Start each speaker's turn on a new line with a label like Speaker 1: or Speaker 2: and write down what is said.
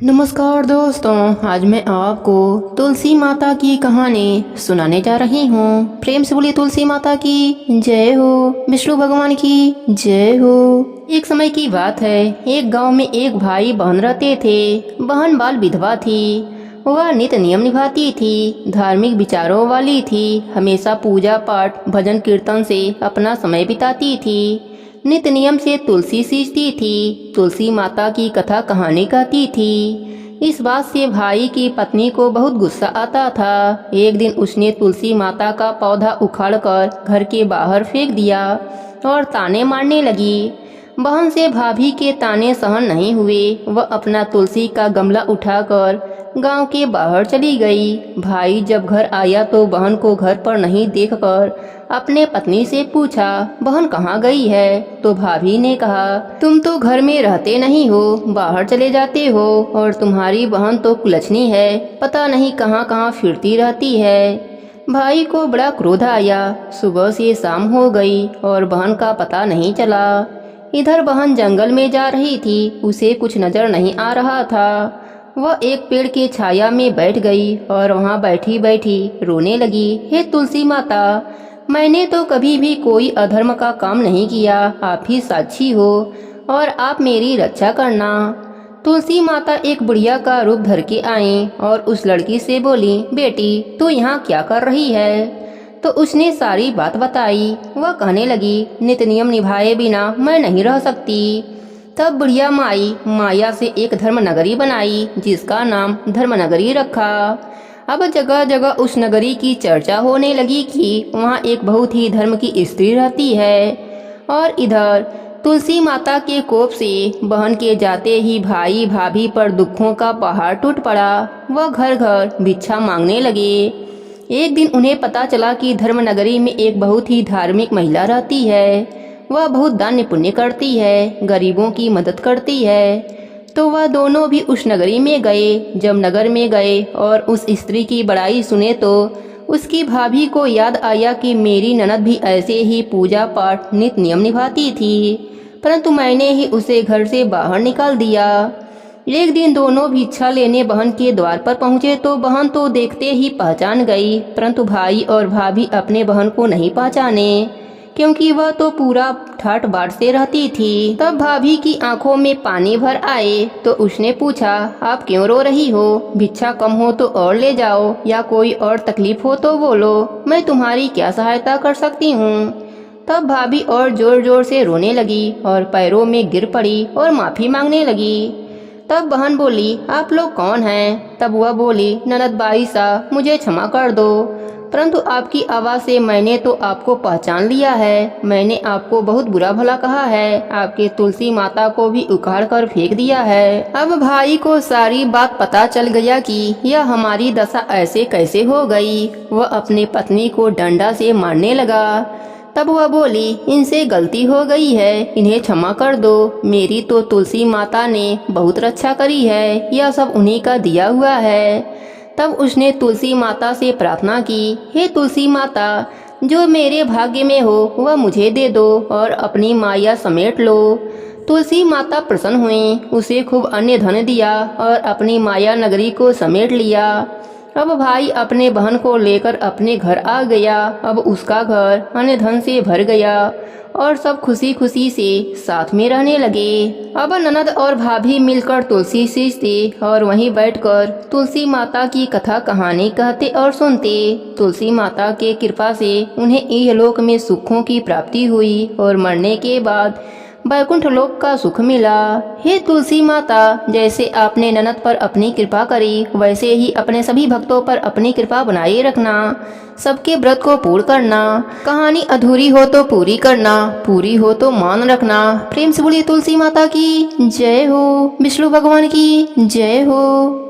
Speaker 1: नमस्कार दोस्तों, आज मैं आपको तुलसी माता की कहानी सुनाने जा रही हूँ। प्रेम से बोलिए तुलसी माता की जय हो, विष्णु भगवान की जय हो। एक समय की बात है, एक गांव में एक भाई बहन रहते थे। बहन बाल विधवा थी। वह नित्य नियम निभाती थी, धार्मिक विचारों वाली थी, हमेशा पूजा पाठ भजन कीर्तन से अपना समय बिताती थी। नित्य नियम से तुलसी सींचती थी, तुलसी माता की कथा कहानी कहती थी। इस बात से भाई की पत्नी को बहुत गुस्सा आता था। एक दिन उसने तुलसी माता का पौधा उखाड़कर घर के बाहर फेंक दिया और ताने मारने लगी। बहन से भाभी के ताने सहन नहीं हुए। वह अपना तुलसी का गमला उठाकर गांव के बाहर चली गई। भाई जब घर आया तो बहन को घर पर नहीं देखकर अपने पत्नी से पूछा, बहन कहाँ गई है? तो भाभी ने कहा, तुम तो घर में रहते नहीं हो, बाहर चले जाते हो, और तुम्हारी बहन तो कुलच्छनी है, पता नहीं कहाँ कहाँ फिरती रहती है। भाई को बड़ा क्रोध आया। सुबह से शाम हो गई और बहन का पता नहीं चला। इधर बहन जंगल में जा रही थी, उसे कुछ नजर नहीं आ रहा था। वह एक पेड़ की छाया में बैठ गई और वहां बैठी बैठी रोने लगी। हे तुलसी माता, मैंने तो कभी भी कोई अधर्म का काम नहीं किया, आप ही साक्षी हो और आप मेरी रक्षा करना। तुलसी माता एक बुढ़िया का रूप धर के आई और उस लड़की से बोली, बेटी तू यहाँ क्या कर रही है? तो उसने सारी बात बताई। वह कहने लगी, नित्य नियम निभाए बिना मैं नहीं रह सकती। तब बुढ़िया माई माया से एक धर्म नगरी बनाई, जिसका नाम धर्म नगरी रखा। अब जगह जगह उस नगरी की चर्चा होने लगी कि वहाँ एक बहुत ही धर्म की स्त्री रहती है। और इधर तुलसी माता के कोप से बहन के जाते ही भाई भाभी पर दुखों का पहाड़ टूट पड़ा। वह घर घर भिक्षा मांगने लगे। एक दिन उन्हें पता चला कि धर्म नगरी में एक बहुत ही धार्मिक महिला रहती है। वह बहुत दान पुण्य करती है, गरीबों की मदद करती है। तो वह दोनों भी उस नगरी में गए। जब नगर में गए और उस स्त्री की बड़ाई सुने तो उसकी भाभी को याद आया कि मेरी ननद भी ऐसे ही पूजा पाठ नित्य नियम निभाती थी, परंतु मैंने ही उसे घर से बाहर निकाल दिया। एक दिन दोनों भिक्षा लेने बहन के द्वार पर पहुंचे तो बहन तो देखते ही पहचान गई, परंतु भाई और भाभी अपने बहन को नहीं पहचाने, क्योंकि वह तो पूरा ठाट बाट से रहती थी। तब भाभी की आंखों में पानी भर आए तो उसने पूछा, आप क्यों रो रही हो? भिक्षा कम हो तो और ले जाओ, या कोई और तकलीफ हो तो बोलो, मैं तुम्हारी क्या सहायता कर सकती हूँ। तब भाभी और जोर जोर से रोने लगी और पैरों में गिर पड़ी और माफी मांगने लगी। तब बहन बोली, आप लोग कौन हैं? तब वह बोली, ननद बाई सा, मुझे क्षमा कर दो, परंतु आपकी आवाज़ से मैंने तो आपको पहचान लिया है। मैंने आपको बहुत बुरा भला कहा है, आपके तुलसी माता को भी उखाड़ कर फेंक दिया है। अब भाई को सारी बात पता चल गया कि यह हमारी दशा ऐसे कैसे हो गई। वह अपनी पत्नी को डंडा से मारने लगा। तब वह बोली, इनसे गलती हो गई है, इन्हें क्षमा कर दो। मेरी तो तुलसी माता ने बहुत रक्षा करी है, यह सब उन्हीं का दिया हुआ है। तब उसने तुलसी माता से प्रार्थना की, हे तुलसी माता, जो मेरे भाग्य में हो वह मुझे दे दो और अपनी माया समेट लो। तुलसी माता प्रसन्न हुई, उसे खूब अन्य धन दिया और अपनी माया नगरी को समेट लिया। अब भाई अपने बहन को लेकर अपने घर आ गया। अब उसका घर अन्य धन से भर गया और सब खुशी खुशी से साथ में रहने लगे। अब ननद और भाभी मिलकर तुलसी सींचते और वहीं बैठकर तुलसी माता की कथा कहानी कहते और सुनते। तुलसी माता के कृपा से उन्हें इहलोक में सुखों की प्राप्ति हुई और मरने के बाद वैकुंठ लोक का सुख मिला। हे तुलसी माता, जैसे आपने ननद पर अपनी कृपा करी, वैसे ही अपने सभी भक्तों पर अपनी कृपा बनाए रखना। सबके व्रत को पूर्ण करना। कहानी अधूरी हो तो पूरी करना, पूरी हो तो मान रखना। प्रेम से बोलिए तुलसी माता की जय हो, विष्णु भगवान की जय हो।